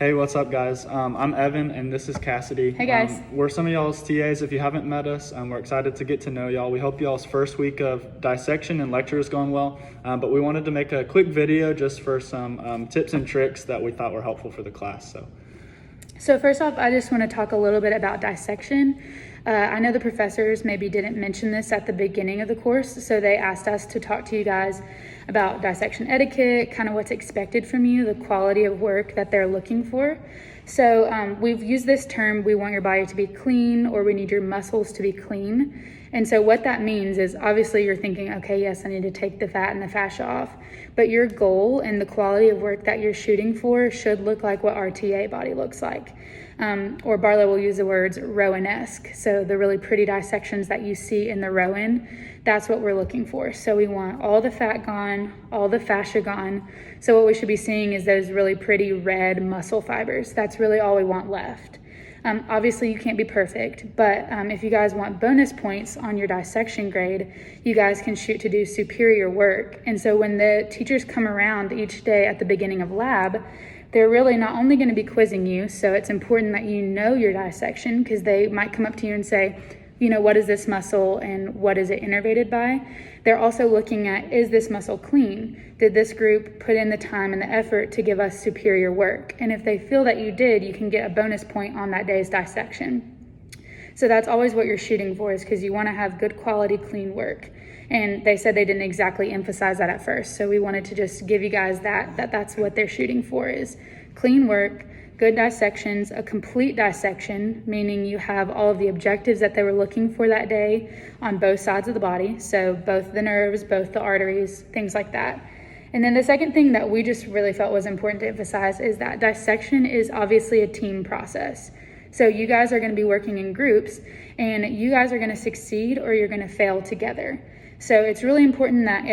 Hey, what's up, guys? I'm Evan, and this is Cassidy. Hey, guys. We're some of y'all's TAs. If you haven't met us, we're excited to get to know y'all. We hope y'all's first week of dissection and lecture is going well, but we wanted to make a quick video just for some tips and tricks that we thought were helpful for the class. So first off, I just want to talk a little bit about dissection. I know the professors maybe didn't mention this at the beginning of the course, so they asked us to talk to you guys about dissection etiquette, kind of what's expected from you, the quality of work that they're looking for. So we've used this term, we want your body to be clean, or we need your muscles to be clean. And so what that means is obviously you're thinking, okay, yes, I need to take the fat and the fascia off, but your goal and the quality of work that you're shooting for should look like what our TA body looks like. Or Barlow will use the words Rowan-esque. So the really pretty dissections that you see in the Rowan, that's what we're looking for. So we want all the fat gone, all the fascia gone. So what we should be seeing is those really pretty red muscle fibers. That's really all we want left. Obviously you can't be perfect, but if you guys want bonus points on your dissection grade, you guys can shoot to do superior work. And so when the teachers come around each day at the beginning of lab, they're really not only going to be quizzing you, so it's important that you know your dissection, because they might come up to you and say, you know, what is this muscle and what is it innervated by? They're also looking at, is this muscle clean? Did this group put in the time and the effort to give us superior work? And if they feel that you did, you can get a bonus point on that day's dissection. So that's always what you're shooting for, is because you want to have good quality, clean work. And they said they didn't exactly emphasize that at first. So we wanted to just give you guys that's what they're shooting for, is clean work, good dissections, a complete dissection, meaning you have all of the objectives that they were looking for that day on both sides of the body. So both the nerves, both the arteries, things like that. And then the second thing that we just really felt was important to emphasize is that dissection is obviously a team process. So you guys are going to be working in groups, and you guys are going to succeed or you're going to fail together. So it's really important that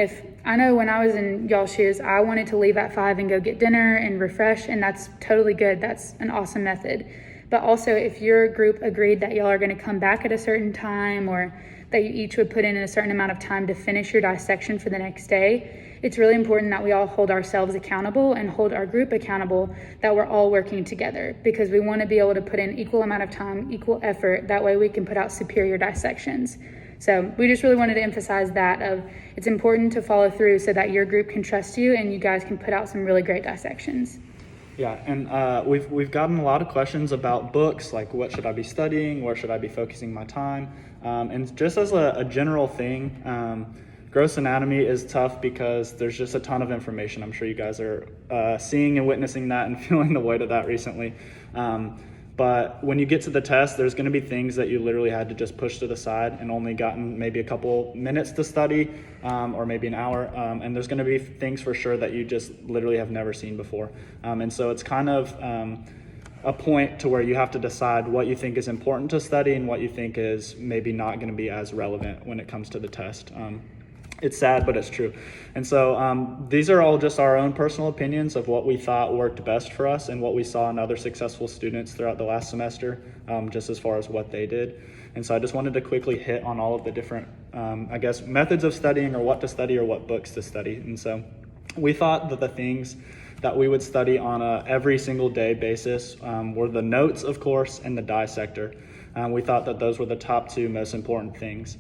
I know when I was in y'all's shoes, I wanted to leave at 5 and go get dinner and refresh, and that's totally good. That's an awesome method. But also, if your group agreed that y'all are going to come back at a certain time, or that you each would put in a certain amount of time to finish your dissection for the next day, it's really important that we all hold ourselves accountable and hold our group accountable, that we're all working together, because we want to be able to put in equal amount of time, equal effort. That way we can put out superior dissections. So we just really wanted to emphasize that it's important to follow through so that your group can trust you and you guys can put out some really great dissections. Yeah, and we've gotten a lot of questions about books, like what should I be studying, where should I be focusing my time, and just as a general thing, gross anatomy is tough because there's just a ton of information. I'm sure you guys are seeing and witnessing that and feeling the weight of that recently. But when you get to the test, there's going to be things that you literally had to just push to the side and only gotten maybe a couple minutes to study, or maybe an hour. And there's going to be things for sure that you just literally have never seen before. And so it's kind of a point to where you have to decide what you think is important to study and what you think is maybe not going to be as relevant when it comes to the test. It's sad, but it's true. And so these are all just our own personal opinions of what we thought worked best for us and what we saw in other successful students throughout the last semester, just as far as what they did. And so I just wanted to quickly hit on all of the different, methods of studying, or what to study or what books to study. And so we thought that the things that we would study on a every single day basis were the notes, of course, and the dissector. We thought that those were the top two most important things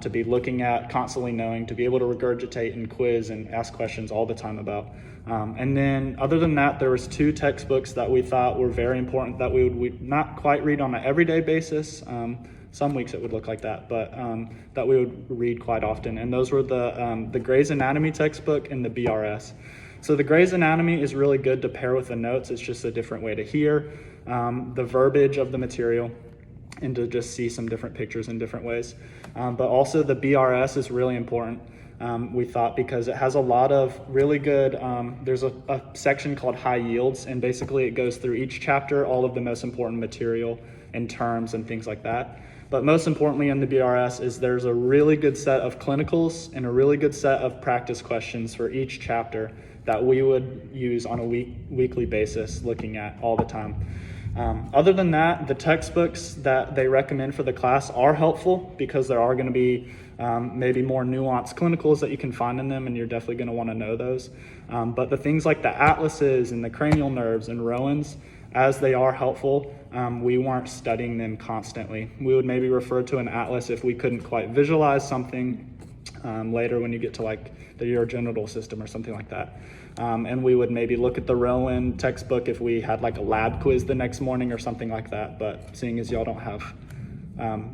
to be looking at, constantly knowing, to be able to regurgitate and quiz and ask questions all the time about. And then other than that, there was 2 textbooks that we thought were very important that we would not quite read on an everyday basis. Some weeks it would look like that, but that we would read quite often. And those were the Gray's Anatomy textbook and the BRS. So the Gray's Anatomy is really good to pair with the notes. It's just a different way to hear the verbiage of the material and to just see some different pictures in different ways. But also the BRS is really important, we thought, because it has a lot of really good, there's a section called High Yields, and basically it goes through each chapter, all of the most important material and terms and things like that. But most importantly in the BRS is there's a really good set of clinicals and a really good set of practice questions for each chapter that we would use on a weekly basis, looking at all the time. Other than that, the textbooks that they recommend for the class are helpful because there are going to be maybe more nuanced clinicals that you can find in them, and you're definitely going to want to know those. But the things like the atlases and the cranial nerves and Rowan's, as they are helpful, we weren't studying them constantly. We would maybe refer to an atlas if we couldn't quite visualize something later when you get to like the urogenital system or something like that. And we would maybe look at the Rowan textbook if we had like a lab quiz the next morning or something like that. But seeing as y'all don't have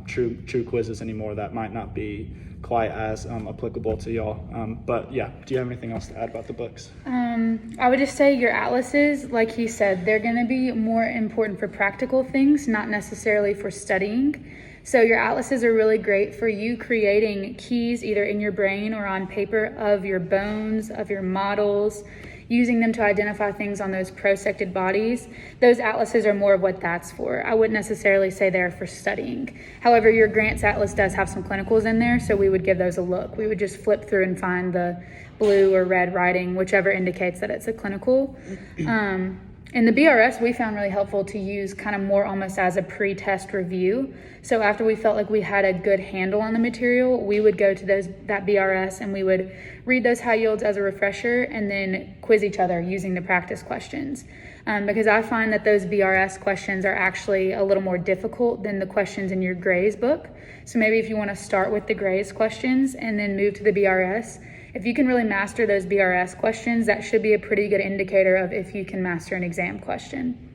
true quizzes anymore, that might not be quite as applicable to y'all. But yeah, do you have anything else to add about the books? I would just say your atlases, like he said, they're going to be more important for practical things, not necessarily for studying. So your atlases are really great for you creating keys either in your brain or on paper of your bones, of your models, using them to identify things on those prosected bodies. Those atlases are more of what that's for. I wouldn't necessarily say they're for studying. However, your grants atlas does have some clinicals in there, so we would give those a look. We would just flip through and find the blue or red writing, whichever indicates that it's a clinical. And the BRS we found really helpful to use kind of more almost as a pre-test review. So after we felt like we had a good handle on the material, we would go to that BRS and we would read those high yields as a refresher and then quiz each other using the practice questions. Because I find that those BRS questions are actually a little more difficult than the questions in your Gray's book. So maybe if you want to start with the Gray's questions and then move to the BRS, if you can really master those BRS questions, that should be a pretty good indicator of if you can master an exam question.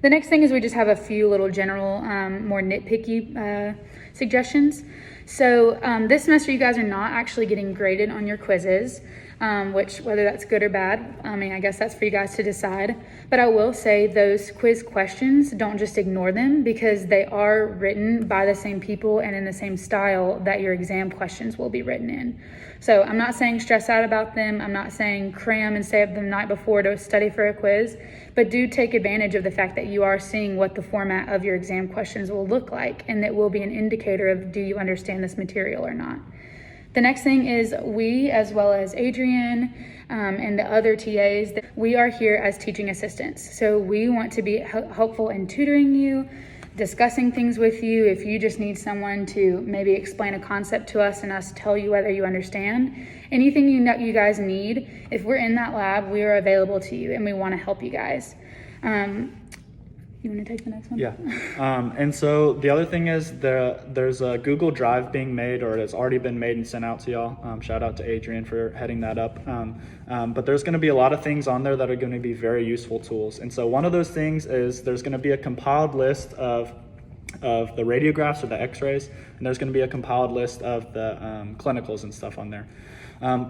The next thing is we just have a few little general, more nitpicky suggestions. So this semester you guys are not actually getting graded on your quizzes, which whether that's good or bad, I guess that's for you guys to decide. But I will say those quiz questions, don't just ignore them because they are written by the same people and in the same style that your exam questions will be written in. So I'm not saying stress out about them. I'm not saying cram and stay up the night before to study for a quiz, but do take advantage of the fact that you are seeing what the format of your exam questions will look like, and that will be an indicator of do you understand this material or not. The next thing is we, as well as Adrian and the other TAs, we are here as teaching assistants. So we want to be helpful in tutoring you, discussing things with you. If you just need someone to maybe explain a concept to us and us tell you whether you understand, anything you guys need, if we're in that lab, we are available to you and we want to help you guys. You want to take the next one? Yeah. And so the other thing is there's a Google Drive being made, or it has already been made and sent out to y'all. Shout out to Adrian for heading that up. But there's going to be a lot of things on there that are going to be very useful tools. And so one of those things is there's going to be a compiled list of the radiographs or the x-rays, and there's going to be a compiled list of the clinicals and stuff on there.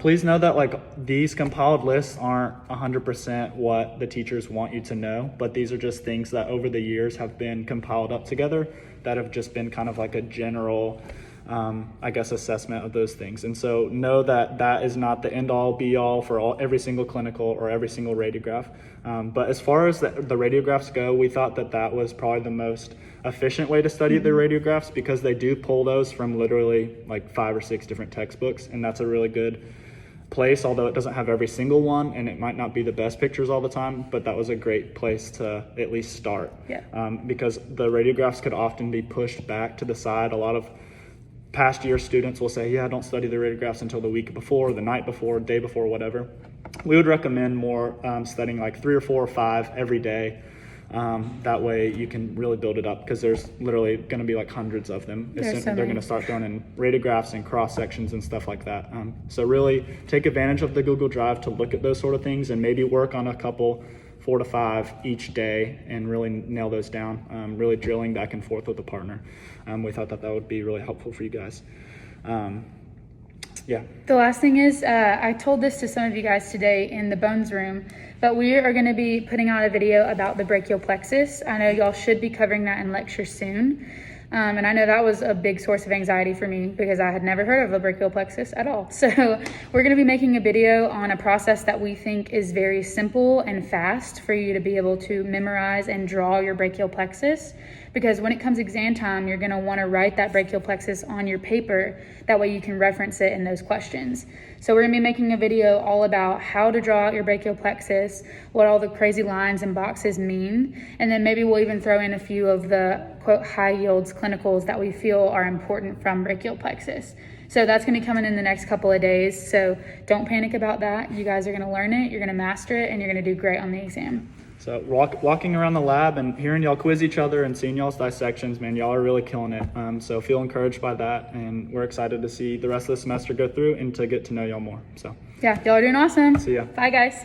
Please know that like these compiled lists aren't 100% what the teachers want you to know, but these are just things that over the years have been compiled up together that have just been kind of like a general assessment of those things. And so know that that is not the end all be all for every single clinical or every single radiograph. But as far as the radiographs go, we thought that was probably the most efficient way to study the radiographs, because they do pull those from literally like 5 or 6 different textbooks, and that's a really good place, although it doesn't have every single one and it might not be the best pictures all the time, but that was a great place to at least start. Because the radiographs could often be pushed back to the side. A lot of past year students will say, yeah, don't study the radiographs until the week before, the night before, day before, whatever. We would recommend more studying like 3 or 4 or 5 every day. That way you can really build it up, because there's literally going to be like hundreds of them. They're going to start throwing in radiographs and cross sections and stuff like that. So really take advantage of the Google Drive to look at those sort of things, and maybe work on a couple 4 to 5 each day and really nail those down, really drilling back and forth with a partner. We thought that would be really helpful for you guys. Yeah. The last thing is, I told this to some of you guys today in the bones room, but we are going to be putting out a video about the brachial plexus. I know y'all should be covering that in lecture soon. And I know that was a big source of anxiety for me because I had never heard of a brachial plexus at all. So we're going to be making a video on a process that we think is very simple and fast for you to be able to memorize and draw your brachial plexus. Because when it comes exam time, you're going to want to write that brachial plexus on your paper. That way you can reference it in those questions. So we're going to be making a video all about how to draw out your brachial plexus, what all the crazy lines and boxes mean, and then maybe we'll even throw in a few of the quote high yields clinicals that we feel are important from brachial plexus. So that's going to be coming in the next couple of days. So don't panic about that. You guys are going to learn it, you're going to master it, and you're going to do great on the exam. So walking around the lab and hearing y'all quiz each other and seeing y'all's dissections, man, y'all are really killing it. So feel encouraged by that, and we're excited to see the rest of the semester go through and to get to know y'all more. So Yeah, y'all are doing awesome. see ya. Bye, guys.